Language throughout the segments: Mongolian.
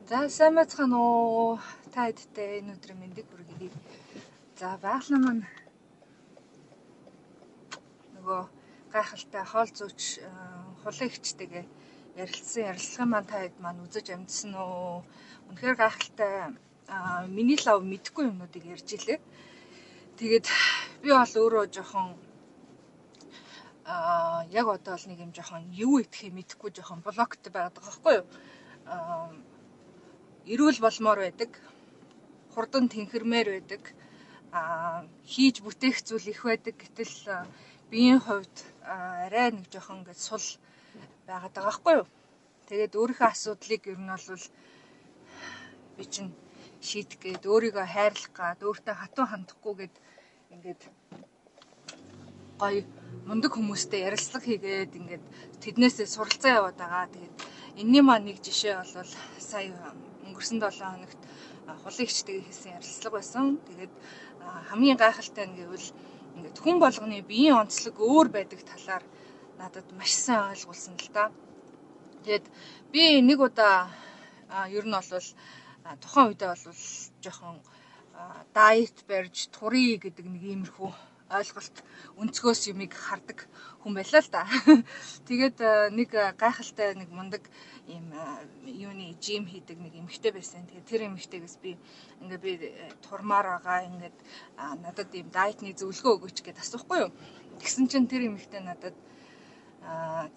За сайн байцгаана уу? Та хэдтэй энэ өдрийн мэндийг хүргэе. За байгалаа маань нөгөө гайхалтай хоол зүйч хулигчтэйгээ ярилцсан ярилцлагын маань та хэд маань үзэж амжсан уу? Үнэхээр гайхалтай миний лав мэдхгүй юмнуудыг ярьж илээ. Тэгээд би бол өөрөө жоохон яг одоо л нэг юм жоохон юу идэхээ мэдэхгүй жоохон блокт байгаад байгаа байхгүй юу? Эрүүл болмоор байдаг, хурдан тэнхэрмээр байдаг, хийж бүтээх зүйл их байдаг. Гэтэл биеийн хувьд арай нэг жоохон ингээд сул байгаад байгаа байхгүй юу? Тэгээд өөрийнхөө асуудлыг ер нь бол би чинь шийдэх гээд өөрийгөө хайрлах гад өөртөө хатуу хандахгүй гээд ингээд гоё мундаг хүмүүстэй ярилцлага хийгээд ингээд тэднээсээ суралцаа яваад байгаа. Тэгээд энэний маань нэг жишээ бол сая өнгөрсөн 7 хоногт хулигчтэйгээ хийсэн ярилцлага байсан. Тэгээд хамгийн гайхалтай нь гэвэл ингээд хүн болгоны биеийн онцлог өөр байдаг талаар надад маш сайн ойлгуулсан л да. Тэгээд би нэг удаа ер нь бол тухайн үедээ бол жоохон дайет барьж турий гэдэг нэг иймэрхүү ойлголт өнцгөөс юмыг хардаг хүн байлаа л да. Тэгээд нэг гайхалтай нэг мундаг ийм юуны жим хийдэг нэг эмэгтэй байсан. Тэгээд тэр эмэгтэйгээс би турмаар байгаа ингээд надад ийм дайетны зөвлөгөө өгөөч гэдээ асуухгүй юу. Тэгсэн чинь тэр эмэгтэй надад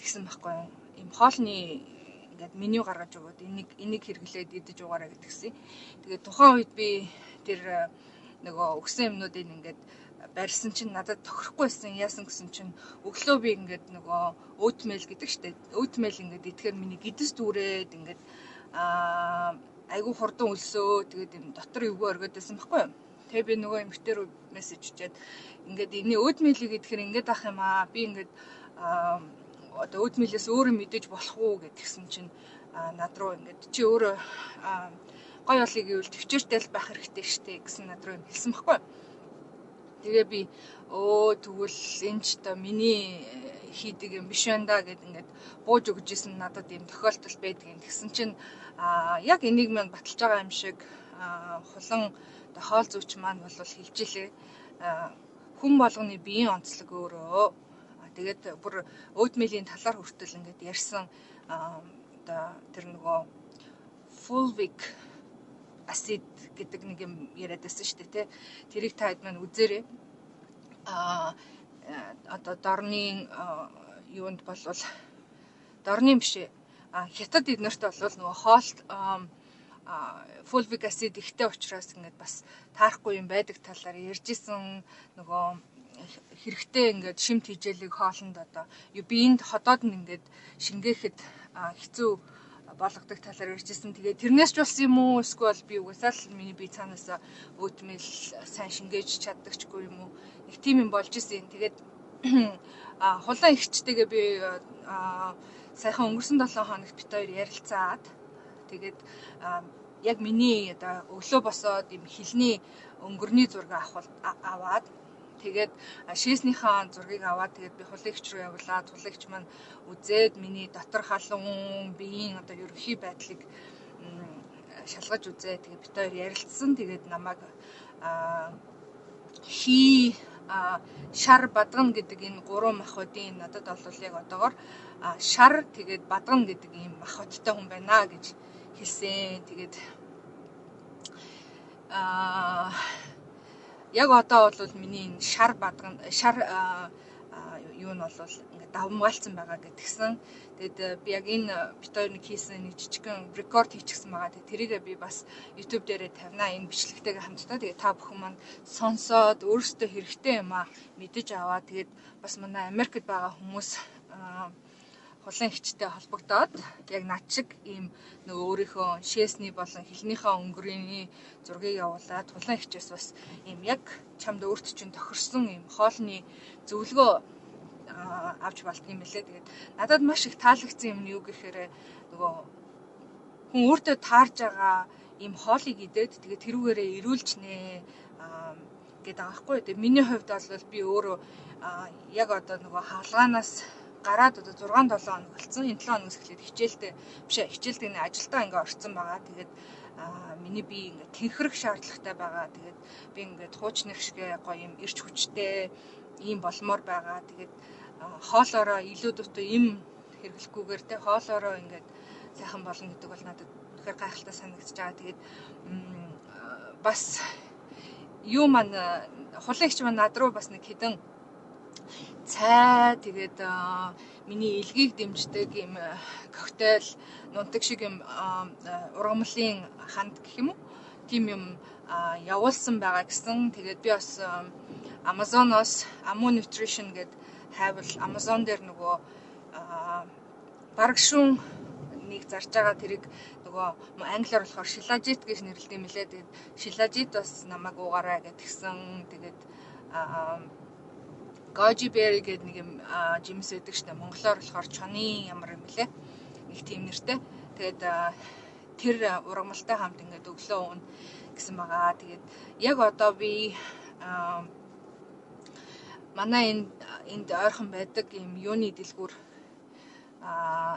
тэгсэн байхгүй юу. Ийм хоолны ингээд меню гаргаж өгөөд энийг хэрэглээд идэж угаарай гэдгсэн. Тэгээд тухайн үед би тэр нөгөө өгсөн юмнуудыг ингээд барьсан чинь надад тохирохгүй байсан. Яасан гэсэн чинь өглөө би ингээд нөгөө oatmeal гэдэг штеп. Oatmeal ингээд идэхээр миний гидэс дүүрээд ингээд айгүй хурдан өлсөө. Тэгээд юм дотор эвгүй оргиод байсан байхгүй юу. Тэгээ би нөгөө эмэгтэй рүү мессеж хийгээд ингээд энэ oatmeal-ийг идэхээр ингээд ах юм аа. Би ингээд одоо oatmeal-ээс өөрөө мэдээж болох уу гэдгсэн чинь над руу ингээд чи өөрөө гоё олыг ивэл төвчээртэй л байх хэрэгтэй штеп гэсэн над руу хэлсэн байхгүй юу. Тэгээ би тэгвэл энэ ч та миний хийдэг юм биш байна да гэд ингээд бууж өгч исэн надад ийм тохиолдол байдгийг тэгсэн чинь яг энийг мань баталж байгаа юм шиг хулан хоол зүйч маань бол хэлж илээ хүн болгоны биеийн онцлог өөрөө тэгээд бүр oatmeal-ийн талаар хүртэл ингээд ярьсан одоо тэр нөгөө fulvic acid гэдэг нэг юм яриад байсан шүү дээ тий. Тэрийг та хэд маань үзээрэй. Одоо дорны юунд болвол дорны биш хятад эднэрт бол нөгөө хоолт fulvic acid ихтэй учраас ингээд бас таарахгүй юм байдаг талаар ярьжсэн нөгөө хэрэгтэй ингээд шимт хижээлэг хоолнд одоо биеинд ходоод нь ингээд шингээхэд хэцүү болгодог талаар ярьжсэн. Тэгээд тэрнээс ч болсон юм уу? Эсвэл би угаасаа л миний бие цаанаасаа oatmeal сайн шингээж чаддагчгүй юм уу? Нэг тийм юм болж исэн. Тэгээд хулан ихчтэйгээ би саяхан өнгөрсөн 7 хоногт бит хоёр ярилцаад тэгээд яг миний одоо өглөө босоод юм хилний өнгөрний зураг аваад тэгээд шээснийхаа зургийг аваад тэгээд би хулагч руу явуулаад хулагч маань үзээд миний дотор халуун биеийн одоо ерөнхий байдлыг шалгаж үзээ. Тэгээд бид хоёр ярилцсан. Тэгээд намайг шар бадгана гэдэг энэ гурван махбодын надад бол яг одоогоор шар тэгээд бадгана гэдэг ийм махбодтой хүн байна гэж хэлсэн. Тэгээд яг одоо бол миний энэ шар юу нь бол ингээд давмгаалцсан байгаа гэдгсэн. Тэгэд би яг энэ бит хоёр нэг хийсэн нэг жижигхэн рекорд хийчихсэн байгаа. Тэгээд тэрийгээ би бас YouTube дээрээ тавина энэ бичлэгтэйгээ хамтдаа. Тэгээд та бүхэн маань сонсоод өөрсдөө хэрэгтэй юм аа мэдэж аваа. Тэгээд бас манай Америкт байгаа хүмүүс хулан ихчтэй холбогдоод яг над шиг ийм нөгөө өөрийнхөө шээсний болон хилнийхээ өнгөрийн зургийг явуулаад хулан ихчээс бас ийм яг чамд өөрт чинь тохирсон ийм хоолны зөвлөгөө авч болдго юм лээ. Тэгээд надад маш их таалагдсан юм нь юу гэхээр нөгөө хүн өөртөө таарж байгаа ийм хоолыг идээд тэгээд тэрүүгээрээ ирүүлж нэ гэдэг байгаа байхгүй. Тэгээд миний хувьд бол би өөрөө яг одоо нөгөө хаалгаанаас гараад одоо 6-7 хоног болсон. Энэ 7 хоногс эхлээд хичээлтэй биш хичээлтэй нэг ажилдаа ингээ орцсон байгаа. Тэгээд миний би ингээ тэнхрэх шаардлагатай байгаа. Тэгээд би ингээ хуучных шигэ гоё юм ирч хүчтэй ийм болмоор байгаа. Тэгээд хоолоороо илүү дутуу им хэрэглэхгүйгээр те хоолоороо ингээ сайхан болно гэдэг бол надад үнэхээр гайхалтай санагдаж байгаа. Тэгээд бас юу маань хулигч маань над руу бас нэг хэдэн цай тэгээд миний илгийг дэмждэг юм коктейл нунтаг шиг юм ургамлын ханд гэх юм уу тийм юм явуулсан байгаа гэсэн. Тэгээд би бас Amazon-оос Amu Nutrition гэд хайвал Amazon дээр нөгөө бараг шүүн нэг зарж байгаа тэрийг нөгөө англиар болохоор Shilajit гэж нэрлэдэг юм лээ. Тэгээд Shilajit бас намайг уугаарай гэдгсэн. Тэгээд Goji berry гэдэг нэг юм жимс байдаг штэ. Монголоор болохоор чоны ямар юм лээ. Нэг тийм нэртэй. Тэгээд тэр ургамалтай хамт ингээд өглөө уун гэсэн байгаа. Тэгээд яг одоо би манай энд ойрхон байдаг юм юуны дэлгүүр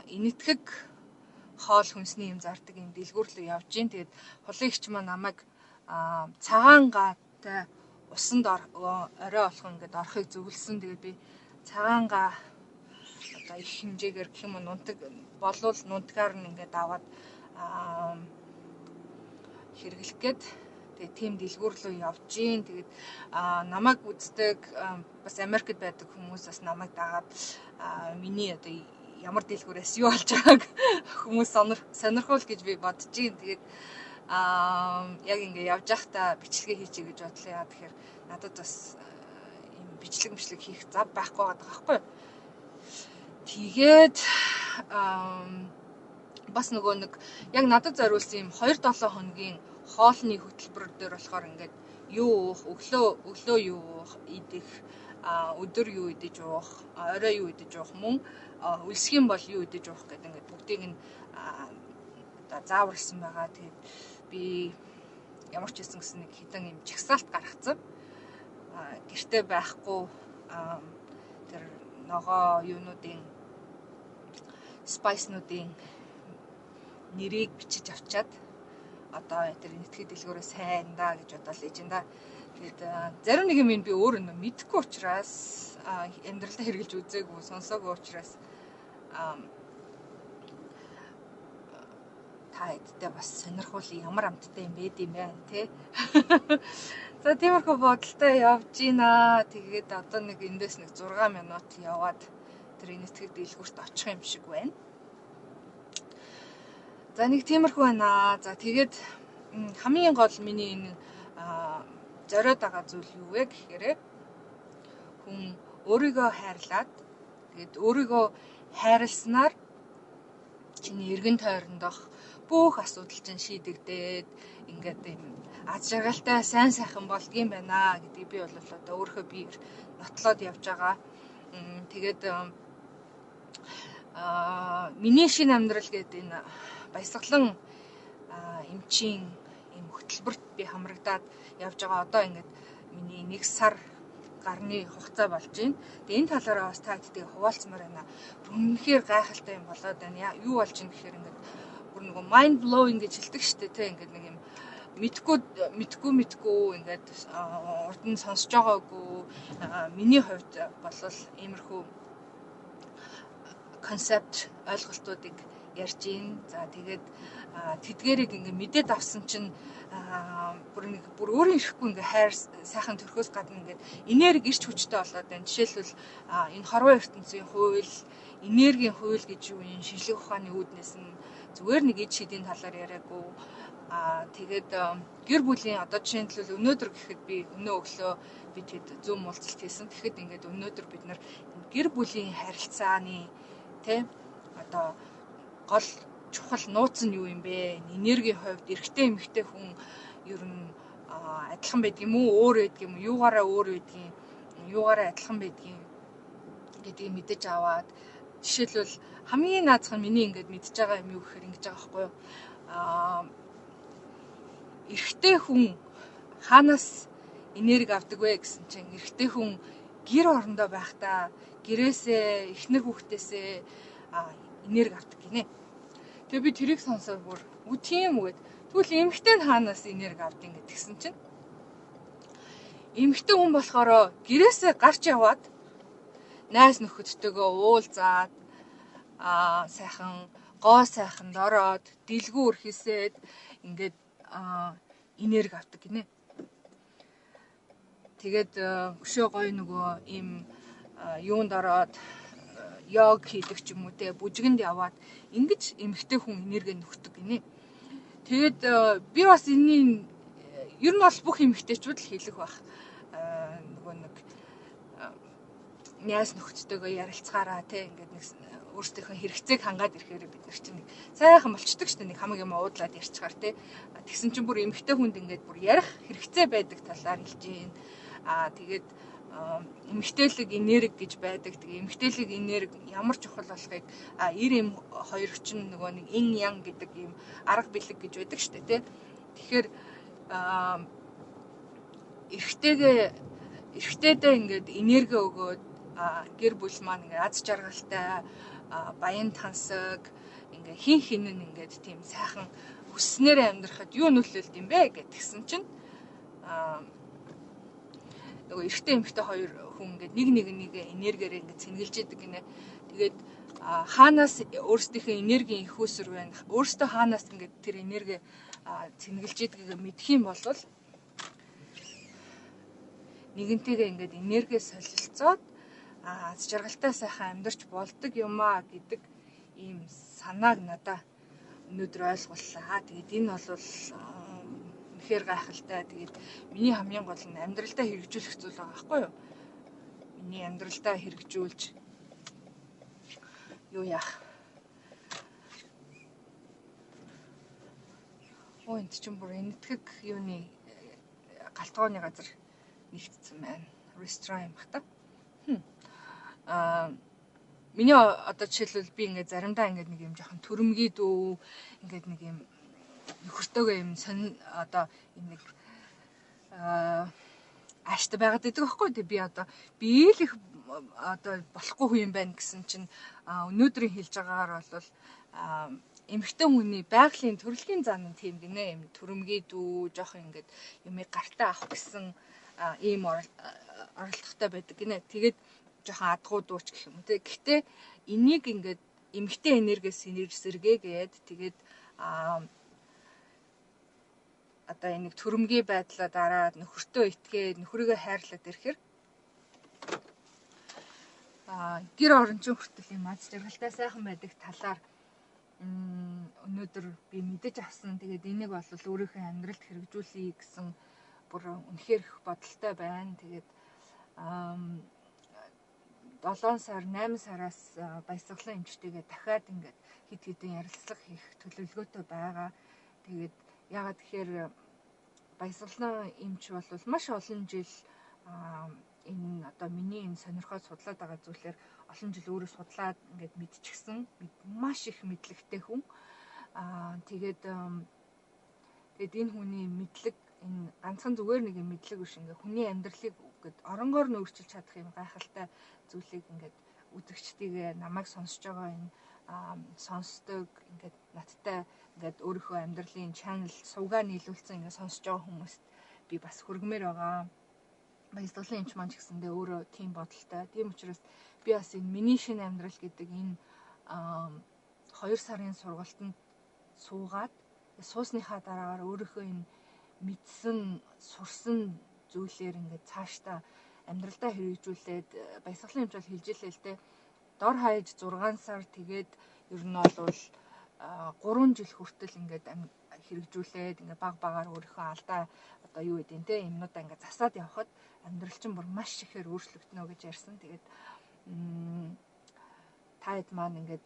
инэтгэг хоол хүнсний юм зардаг юм дэлгүүр рүү явж гин. Тэгээд хулигч маань намайг цагаан гаатай усанд орой болгон ингээд орохыг зөвлөсөн. Тэгээд би цагаан гаа одоо их хэмжээгээр гэх юм нунтаг болвол нунтгаар нь ингээд аваад хэрэглэх гээд тэгээд тийм дэлгүүр рүү явж гин. Тэгээд намайг үздэг бас Америкт байдаг хүмүүс бас намайг дагаад миний одоо ямар дэлгүүрээс юу болж байгааг хүмүүс сонирхуул гэж би бодож гин. Тэгээд яг ингээ явж байхдаа бичлэгээ хийчихье гэж бодлоо. Яа тэгэхээр надад бас юм бичлэг хийх зав байхгүй байгаа байхгүй. Тэгээд бас нөгөө нэг яг надад зориулсан юм 2-7 хоногийн хоолны хөтөлбөр дээр болохоор ингээд юу уух, өглөө юу уух, идэх, өдөр юу идэж уух, орой юу идэж уух мөн үлсэх юм бол юу идэж уух гэдэг ингээд бүгдийг нь одоо зааварсан байгаа. Тэгээд би ямар ч хэсэн гэсэн нэг хитэн юм жагсаалт гаргацсан. Гэртээ байхгүй тэр ногоо юунуудын спайснуудын нэрийг бичиж авчаад одоо тэр нэтгэх дэлгүүрээ сайн даа гэж бодоод ээж энэ да. Тэгээд зарим нэг юм би өөр нь мэдэхгүй учраас амьдралдаа хэрэгжилж үзээгүй сонсоогүй учраас эдтэй бас сонирхол ямар амттай юм байд юм байна те. За тиймэрхүү бодолтой явж гинэ. Тэгээд одоо нэг эндээс нэг 6 минут яваад тэр нэтгэх дэлгүүрт очих юм шиг байна. За нэг тиймэрхүү байна. За тэгээд хамгийн гол миний энэ зориод байгаа зүйл юу вэ гэхээр хүн өөрийгөө хайрлаад тэгээд өөрийгөө хайрласнаар чиний эргэн тойрондох бүх асуудал чинь шийдэгдээд ингээд юм аз жаргалтай сайн сайхан болдгийм байна гэдгийг би бол одоо өөрөө биеэр нотлоод явж байгаа. Тэгээд миний шинэ амьдрал гэдэг энэ баясгалан эмчийн юм хөтөлбөрт би хамрагдаад явж байгаа. Одоо ингээд миний 1 сар гарны хугацаа болж байна. Тэгээ энэ талаараа бас та хэдтэй хуваалцмаар байна. Үнэхээр гайхалтай юм болоод байна. Юу болж юм гэхээр ингээд бүр нэг mind blowing гэж хэлдэг шүү дээ. Тэ ингээд нэг юм мэдгүй ингээд урд нь сонсож байгаагүй. Миний хувьд бол иймэрхүү концепт ойлголтуудыг ярьж гин. За тэгээд тэдгэрийг ингээ мэдээд авсан чинь бүр өөрийн ирэхгүй ингээ хайр сайхан төрхөөс гадна ингээ энерги ирч хүчтэй болоод байна. Жишээлбэл энэ хорвоо ертөнцийн хууль, энергийн хууль гэж юу юм, шинжлэх ухааны үүднээс нь зүгээр нэг ид шидийн талаар яриаггүй. Тэгээд гэр бүлийн одоо жишээлбэл өнөөдөр гэхэд би өглөө би тэд зүүн уулзалт хийсэн. Тэгэхэд ингээд өнөөдөр бид нар гэр бүлийн харилцааны тэ одоо гол чухал нууц нь юу юм бэ? Энергийн хувьд эрэгтэй эмэгтэй хүн ер нь адилхан байдаг юм уу? Өөр байдаг юм уу? Юугаараа өөр байдгийг, юугаараа адилхан байдгийг гэдгийг мэдэж аваад жишээлбэл хамгийн наазах нь миний ингээд мэдж байгаа юм юу гэхээр ингэж байгаа байхгүй юу? Эрэгтэй хүн хаанаас энерги авдаг вэ гэсэн чинь эрэгтэй хүн гэр орондоо байхдаа гэрээсээ эхнэр хүүхдээсээ энерги авдаг гинэ. Тэгээ би тэрийг сонсоод бүр тийм үгээд тэгвэл эмэгтэй нь хаанаас энерги авдیں гэдгсэн чинь эмэгтэй хүн болохоор гэрээсээ гарч яваад найз нөхөдтэйгөө уулзаад сайхан гоо сайханд ороод дэлгүүр хийсээд ингээд энерги авдаг гинэ. Тэгээд өшөө гоё нөгөө им юунд ороод йог хийдэг ч юм уу те бүжгэнд яваад ингэж эмэгтэй хүн энерги нөхдөг гинэ. Тэгээд би бас энэний ер нь бол бүх эмэгтэйчүүд л хийлэх байх. Нөгөө нэг найз нөхдөдтэйгөө ярилцгаараа те ингээд нэг өөрсдийнхөө хэрэгцээг хангаад ирэхээр бид нар чинь сайхан болчдөг шүү дээ. Нэг хамаг юм уудлаад ярьчгаар те. Тэгсэн чинь бүр эмэгтэй хүнд ингээд бүр ярих хэрэгцээ байдаг талаар хэлж гин. Тэгээд эмэгтэйлэг энерги гэж байдаг. Тэгээ эмэгтэйлэг энерги ямар чухал болохыг 90 хоёр чинь нөгөө нэг ин ян гэдэг юм арга бэлэг гэж байдаг шүү дээ, тэ. Тэгэхээр эрэгтэйдээ ингээд энерги өгөөд гэр бүл маань ингээд аз жаргалтай баян тансаг ингээд хин нь ингээд тийм сайхан өснөрөө амьдрахад юу нөлөөлд юм бэ гэдгсэн чинь нөгөө эрэгтэй эмэгтэй хоёр хүн ингээд нэг энергиээр ингээд цэнгэлж идэг гинэ. Тэгээд хаанаас өөрсдийнхөө энергийн их усэр байна. Өөрсдөө хаанаас ингээд тэр энерги цэнгэлж идгийг мэдэх юм бол нэгэнтэйгээ ингээд энерги солилцоод аз жаргалтай сайхан амьдарч болдог юмаа гэдэг ийм санааг надаа өнөөдөр ойлгууллаа. Тэгээд энэ бол үнэхээр гайхалтай. Тэгээд миний хамгийн гол нь амьдралдаа хэрэгжүүлэх зүйл байгаа байхгүй юу? Миний амьдралдаа хэрэгжүүлж юу яах? Энд чинь бүр энэтхэг юуны галтгооны газар нэгдсэн байна. Ресторан бах та. Миний одоо жишээлбэл би ингээд заримдаа ингээд нэг юм жоохон төрөмгий дүү ингээд нэг юм нөхөртөөгөө юм сонь одоо нэг ааштай байгаад байдаг байхгүй тий. Би одоо би л их одоо болохгүй хүн юм байна гэсэн чинь өнөөдрийн хэлж байгаагаар бол эмэгтэй хүний байгалийн төрөлхийн зан нь тийм гинэ. Юм төрөмгий дүү жоохон ингээд юмыг гартаа авах гэсэн ийм оролдохтой байдаг гинэ. Тэгээд жоохон адгуу дууч гэх юм те. Гэхдээ энийг ингээд эмэгтэй энергиэс сэргээгээд тэгээд одоо энийг төрөмгий байдлаа дараад нөхөртөө итгээд нөхрийгөө хайрлаад ирэхээр гэр орончин хүртэл юм аз жаргалтай сайхан байдаг талаар өнөөдөр би мэдэж авсан. Тэгээд энийг бол өөрийнхөө амьдралд хэрэгжүүлэе гэсэн бүр үнэхээр их бодолтой байна. Тэгээд 7 сар 8 сараас баясгалан эмчтэйгээ дахиад ингээд хид хідэн ярилцлага хийх төлөвлөгөөтэй байгаа. Тэгээд ягаад тэгэхээр баясгалан эмч бол маш олон жил энэ одоо миний энэ сонирхоод судлаад байгаа зүйлээр олон жил өөрөө судлаад ингээд мэдчихсэн маш их мэдлэгтэй хүн. Тэгээд энэ хүний мэдлэг энэ ганцхан зүгээр нэг юм мэдлэг биш, ингээд хүний амьдралыг гээд оронгоор нь өөрчилж чадах юм гайхалтай зүйлийг ингээд үзэгчдийгээ намайг сонсож байгаа энэ сонсдог ингээд надтай ингээд өөрийнхөө амьдралын channel сувгаа нийлүүлсэн ингээд сонсож байгаа хүмүүст би бас хүргэмээр байгаа. Баясгалан эмч маань ч гэсэндээ өөрөө тийм бодолтой. Тийм учраас би бас энэ миний шинэ амьдрал гэдэг энэ 2 сарын сургалтанд суугаад суусныхаа дараагаар өөрийнхөө энэ мэдсэн сурсан зүйлээр ингээд цаашдаа амьдралдаа хэрэгжүүлээд баясгалан эмч бол хэлж илээ л дээ. Дор хаяж 6 сар тэгээд ер нь бол 3 жил хүртэл ингээд хэрэгжүүлээд ингээд баг багаар өөрийнхөө алдаа одоо юу гэдэг те юмнуудаа ингээд засаад явхад амьдрал чинь бүр маш ихээр өөрчлөгдөнө гэж ярьсан. Тэгээд таад маань ингээд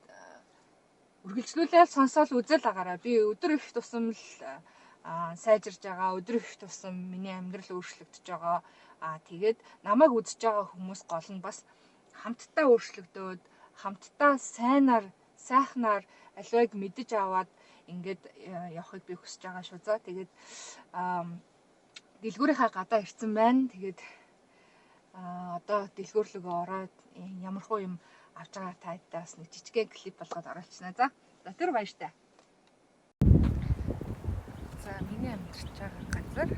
үргэлжлүүлээд сонсоол үзэл агаараа би өдөр их тусам л сайжирж байгаа, өдөр их тусам миний амьдрал өөрчлөгдөж байгаа. Тэгээд намайг үзэж байгаа хүмүүс гол нь бас хамтдаа өөрчлөгдөөд хамтдаа сайхнаар аливааг мэдэж аваад ингээд явахыг би хүсэж байгаа шүү. За тэгээд дэлгүүрийнхаа гадаа ирсэн байна. Тэгээд одоо дэлгүүрлөгөө ороод ямархуу юм авч байгаа тайдаа бас нэг жижигхэн клип болгоод оруулчихна. За тэр баяртай. За миний амьдарч байгаа газар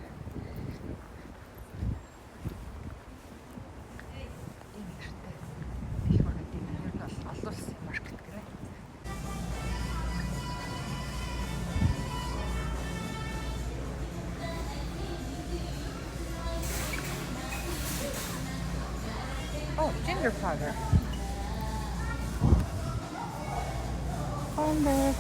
ийм нэртэй дэлгүүр гэдэг нь ер нь бол олон улсын маркет гэнэ. Oh, ginger powder. Powder.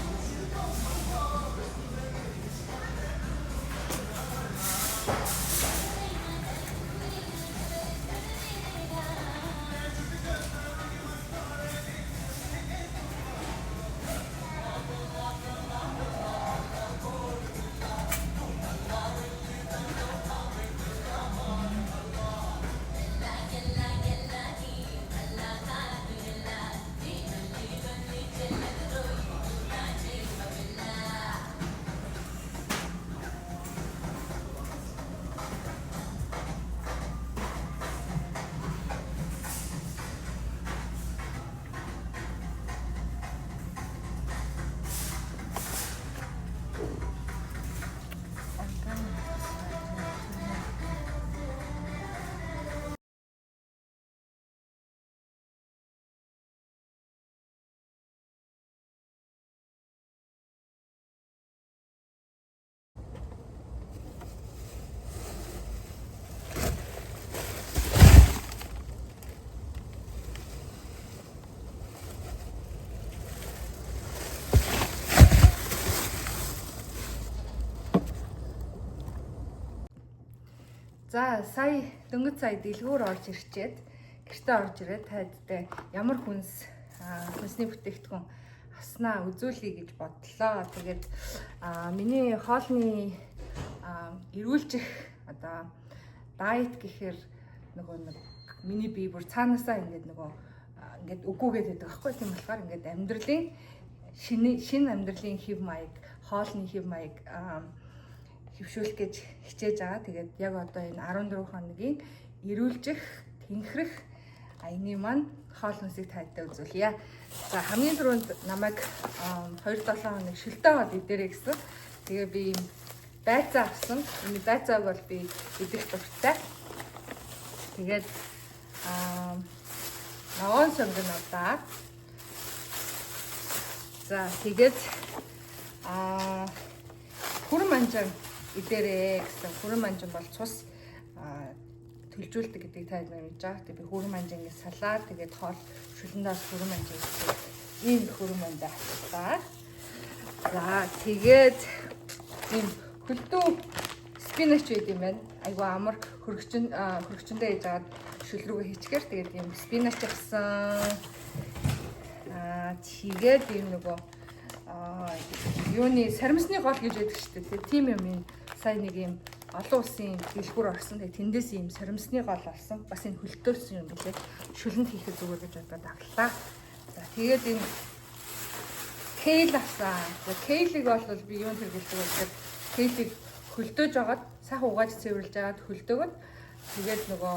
За сая дөнгөж сая дэлгүүр орж ирчээд гэртээ орж ирээд тайдтай ямар хүнсний бүтээгдэхүүн авснаа үзүүлье гэж бодлоо. Тэгээд миний хоолны эрүүлжих одоо дайет гэхээр нөгөө нэг миний бие бүр цаанаасаа ингээд үгүйгээд байдаг аахгүй тийм болохоор ингээд амьдралын шинэ амьдралын хэв маяг, хоолны хэв маяг хөвшүүлэх гэж хичээж байгаа. Тэгээд яг одоо энэ 14 хоногийн эрүүлжих, тэнхрэх аяны маань хоол хүнсийг тайдаа үзүүлье. За хамгийн түрүүнд намайг 2-7 хоног шилтээ аваад идэрэй гэсэн. Тэгээ би ийм байцаа авсан. Энэ байцааг бол би идэх дуртай. Тэгээд ногоон сонгоноо. За тэгээд хүрэн манжан идэрээ гэсэн. Хүрэн манжан бол цус төлжүүлдэг гэдгийг та мэдж байгаа. Тэгээд би хүрэн манжангийн салаад тэгээд хоол шүлэндээс хүрэн манжан идэх ийм хүрэн мандаа авчихлаа. За тэгээд ийм хөлтөө спинач байд юм байна. Айгу амар хөргөчөндөө хийж агаад шүл рүүгээ хийчихээр тэгээд ийм спинач авсан. Тэгээд ийм нөгөө юуны сарамсны гол гэж яддаг шүү дээ. Тийм юм энэ сая нэг юм олон улсын дэлгүүр орсон. Тэгээд тэндээс ийм сарамсны гол олсон. Бас энэ хөлтөөс юм билээ. Шүлэнд хийхэд зүгээр гэж бодоод авлаа. За тэгээд энэ кейл авсан. Кейлийг бол би юунд хэрэглэдэг вэ гэхээр кейлийг хөлдөөж агаад сайхан угааж цэвэрлж агаад хөлдөөгд тэгээд нөгөө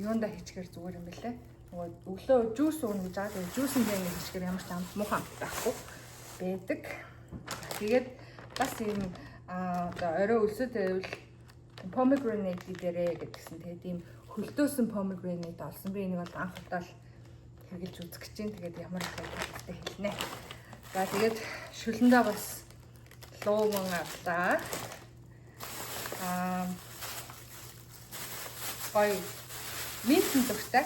юундаа хийчихэр зүгээр юм билээ. Нөгөө өглөө жуус уuna гэж аа тэгээд жуусны яг хийчихэр ямар ч амт муухан амт байхгүй байдаг. Тэгээд бас ийм одоо орой өлсөд байвал pomegranate дээрээ гэдгсэн. Тэгээд ийм хөлдөөсөн pomegranate олсон. Би энийг бол анх удаа хэрэглэж үзэх гэж байна. Тэгээд ямар их хэрэгтэй хэлнэ. За тэгээд шүлэндээ бас лууман авлаа. Гой минт дуртай.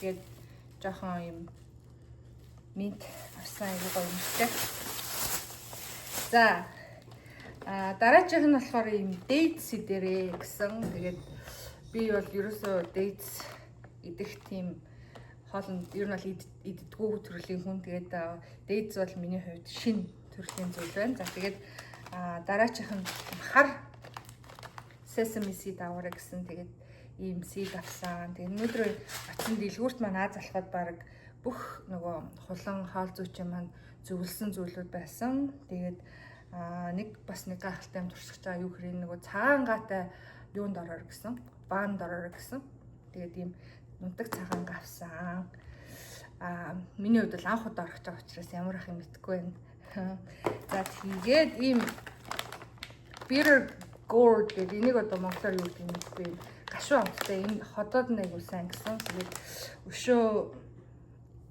Тэгээд жоохон юм минт авсан айгуу гоё юмштэй. За дараачих нь болохоор юм dates дээрээ гэсэн. Тэгээд би бол ерөөсөө dates идэх тийм хоолнд ер нь бол иддэггүй төрлийн хүн. Тэгээд dates бол миний хувьд шинэ төрлийн зүйл байна. За тэгээд дараачих нь хар sesame seed аваарай гэсэн. Тэгээд ийм seed авсан. Тэгээд өнөөдөр очсон дэлгүүрт маань Аз алхаад баг бүх нөгөө хулан хоол зүйчийн маань зөвлөсөн зүйлүүд байсан. Тэгээд нэг гайхалтай юм туршиж байгаа юу хэрэг нөгөө цагаан гаатай юунд ороор гэсэн. Баанд ороор гэсэн. Тэгээд ийм нунтаг цагаан авсан. Миний хувьд бол анх удаа орох гэж байгаа учраас ямар ах юм мэдэхгүй байна. За тэгээд ийм bitter gourd гэдэг энийг одоо монголоор юу гэдэг юм бэ? Гашуун амттай энэ ходоод айгуу сайн гэсэн. Тэгээд өшөө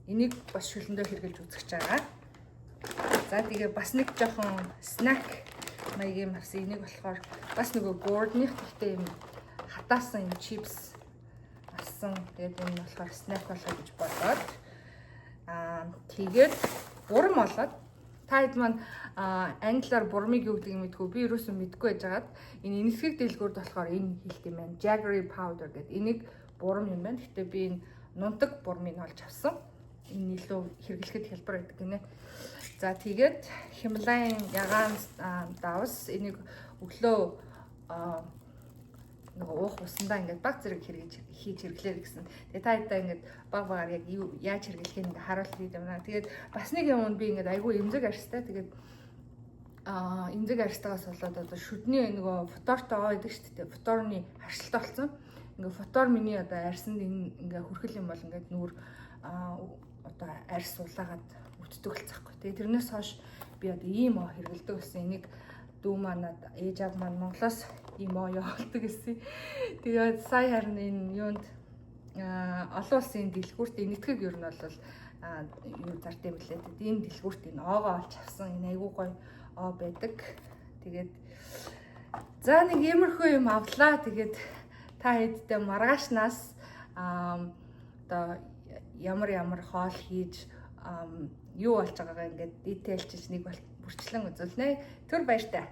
энийг бас шүлэндөө хэрглэж үзэж байгаа. За тэгээ бас нэг жоохон snack маягийн авсан. Энийг болохоор бас нөгөө gourd-ных гэхдээ юм хатаасан юм чипс авсан. Тэгээд энэ болохоор snack болоо гэж бодоод тэгээд бурам болоод та хэд маань англиар бурмыг юу гэдэг юм мэдгүй би юусэн мэдгүй байжгаад энэ энэсгэг дэлгүүрд болохоор энэ хэлт юм байна. Jaggery powder гэдэг. Энийг бурам юм байна. Гэтэ би энэ нунтаг бурмыг олж авсан. Энэ илүү хэрэглэхэд хялбар байдаг гинэ. За тэгээд Himalayan ягаан давс энийг өглөө нөгөө уух усандаа ингээд баг зэрэг хийж хэрэглэе гэсэн. Тэгээ та хэд ингээд баг багаар яг яаж хэрэглэхийг ингээд харуулъя юм байна. Тэгээд бас нэг юм би ингээд айгүй эмзэг арьстай. Тэгээд эмзэг арьстайгаас болоод одоо шүдний нөгөө фотортой байдаг шүү дээ. Фоторны харшилтай болсон. Ингээд фотор миний одоо арьсанд ингээд хүрхэл юм бол ингээд нүүр одоо арьс улаагаад үтдэг болцсохгүй. Тэгээ тэрнээс хойш би одоо ийм хэрэглэдэг гэсэн. Энийг дүү манад ээж аав маань Монголоос ийм явуулдаг гэсэн. Тэгээд сая харин энэ юунд олон улсын дэлгүүрт энэтхэг ер нь бол юу зарт юм лээ. Тийм дэлгүүрт энэ оогоо олж авсан. Энэ айгүй гоё оо байдаг. Тэгээд за нэг иймэрхүү юм авлаа. Тэгээд та хэдтэй маргаашнаас одоо ямар хоол хийж юу болж байгаагаа ингээд дитейлчилж нэг бүрчлэн үзүүлнэ. Түр баяртай.